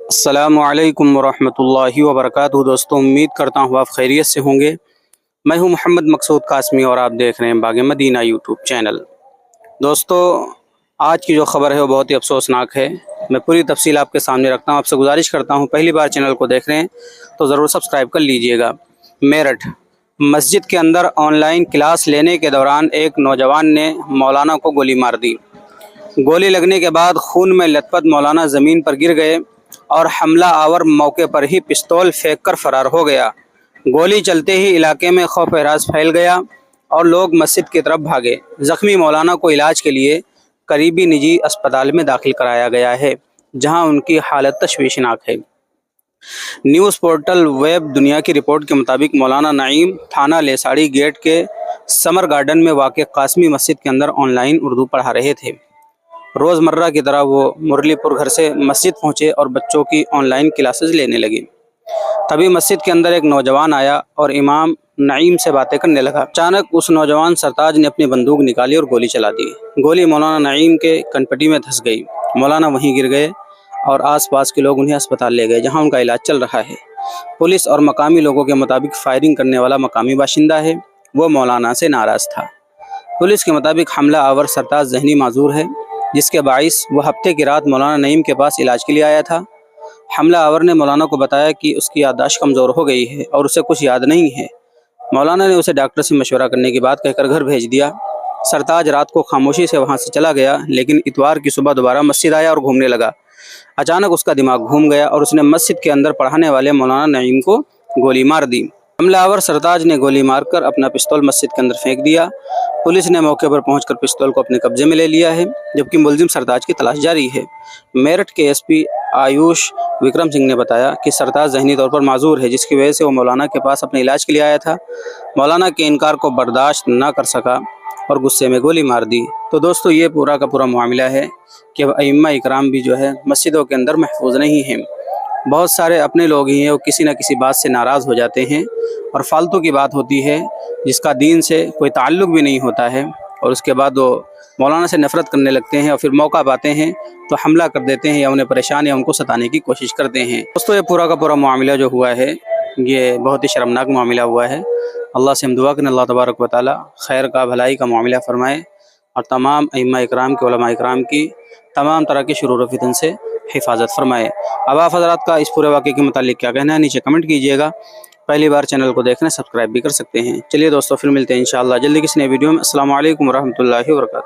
السلام علیکم ورحمۃ اللہ وبرکاتہ دوستوں، امید کرتا ہوں آپ خیریت سے ہوں گے۔ میں ہوں محمد مقصود قاسمی اور آپ دیکھ رہے ہیں باغ مدینہ یوٹیوب چینل۔ دوستوں، آج کی جو خبر ہے وہ بہت ہی افسوسناک ہے۔ میں پوری تفصیل آپ کے سامنے رکھتا ہوں۔ آپ سے گزارش کرتا ہوں پہلی بار چینل کو دیکھ رہے ہیں تو ضرور سبسکرائب کر لیجئے گا۔ میرٹھ مسجد کے اندر آن لائن کلاس لینے کے دوران ایک نوجوان نے مولانا کو گولی مار دی۔ گولی لگنے کے بعد خون میں لت پت مولانا زمین پر گر گئے اور حملہ آور موقع پر ہی پستول پھینک کر فرار ہو گیا۔ گولی چلتے ہی علاقے میں خوف و ہراس پھیل گیا اور لوگ مسجد کی طرف بھاگے۔ زخمی مولانا کو علاج کے لیے قریبی نجی اسپتال میں داخل کرایا گیا ہے، جہاں ان کی حالت تشویشناک ہے۔ نیوز پورٹل ویب دنیا کی رپورٹ کے مطابق مولانا نعیم تھانہ لیساڑی گیٹ کے سمر گارڈن میں واقع قاسمی مسجد کے اندر آن لائن اردو پڑھا رہے تھے۔ روزمرہ کی طرح وہ مرلی پور گھر سے مسجد پہنچے اور بچوں کی آن لائن کلاسز لینے لگے۔ تبھی مسجد کے اندر ایک نوجوان آیا اور امام نعیم سے باتیں کرنے لگا۔ اچانک اس نوجوان سرتاج نے اپنی بندوق نکالی اور گولی چلا دی۔ گولی مولانا نعیم کے کنپٹی میں دھس گئی۔ مولانا وہیں گر گئے اور آس پاس کے لوگ انہیں اسپتال لے گئے، جہاں ان کا علاج چل رہا ہے۔ پولیس اور مقامی لوگوں کے مطابق فائرنگ کرنے والا مقامی باشندہ ہے، وہ مولانا سے ناراض تھا۔ پولیس کے مطابق حملہ آور سرتاج ذہنی معذور ہے، جس کے باعث وہ ہفتے کی رات مولانا نعیم کے پاس علاج کے لیے آیا تھا۔ حملہ آور نے مولانا کو بتایا کہ اس کی یادداشت کمزور ہو گئی ہے اور اسے کچھ یاد نہیں ہے۔ مولانا نے اسے ڈاکٹر سے مشورہ کرنے کی بات کہہ کر گھر بھیج دیا۔ سرتاج رات کو خاموشی سے وہاں سے چلا گیا، لیکن اتوار کی صبح دوبارہ مسجد آیا اور گھومنے لگا۔ اچانک اس کا دماغ گھوم گیا اور اس نے مسجد کے اندر پڑھانے والے مولانا نعیم کو گولی مار دی۔ حملہ آور سرتاج نے گولی مار کر اپنا پستول مسجد کے اندر پھینک دیا۔ پولیس نے موقع پر پہنچ کر پستول کو اپنے قبضے میں لے لیا ہے، جبکہ ملزم سرتاج کی تلاش جاری ہے۔ میرٹھ کے ایس پی آیوش وکرم سنگھ نے بتایا کہ سرتاج ذہنی طور پر معذور ہے، جس کی وجہ سے وہ مولانا کے پاس اپنے علاج کے لیے آیا تھا۔ مولانا کے انکار کو برداشت نہ کر سکا اور غصے میں گولی مار دی۔ تو دوستو، یہ پورا کا پورا معاملہ ہے کہ ائمہ اکرام بھی جو ہے مسجدوں کے اندر محفوظ نہیں ہیں۔ بہت سارے اپنے لوگ ہی ہیں، وہ کسی نہ کسی بات سے ناراض ہو جاتے ہیں اور فالتو کی بات ہوتی ہے جس کا دین سے کوئی تعلق بھی نہیں ہوتا ہے، اور اس کے بعد وہ مولانا سے نفرت کرنے لگتے ہیں اور پھر موقع پاتے ہیں تو حملہ کر دیتے ہیں یا انہیں پریشان یا ان کو ستانے کی کوشش کرتے ہیں۔ دوستو، یہ پورا کا پورا معاملہ جو ہوا ہے یہ بہت ہی شرمناک معاملہ ہوا ہے۔ اللہ سے ہم دعا کریں اللہ تبارک و تعالی خیر کا بھلائی کا معاملہ فرمائے اور تمام ائمہ اکرام کے علماء اکرام کی تمام طرح کے شرور و فتن سے حفاظت فرمائے۔ اب آپ حضرات کا اس پورے واقعے کے متعلق کیا کہنا ہے، نیچے کمنٹ کیجئے گا۔ پہلی بار چینل کو دیکھنا سبسکرائب بھی کر سکتے ہیں۔ چلیے دوستو، پھر ملتے ہیں انشاءاللہ جلدی کسی نئے ویڈیو میں۔ السلام علیکم ورحمۃ اللہ وبرکاتہ۔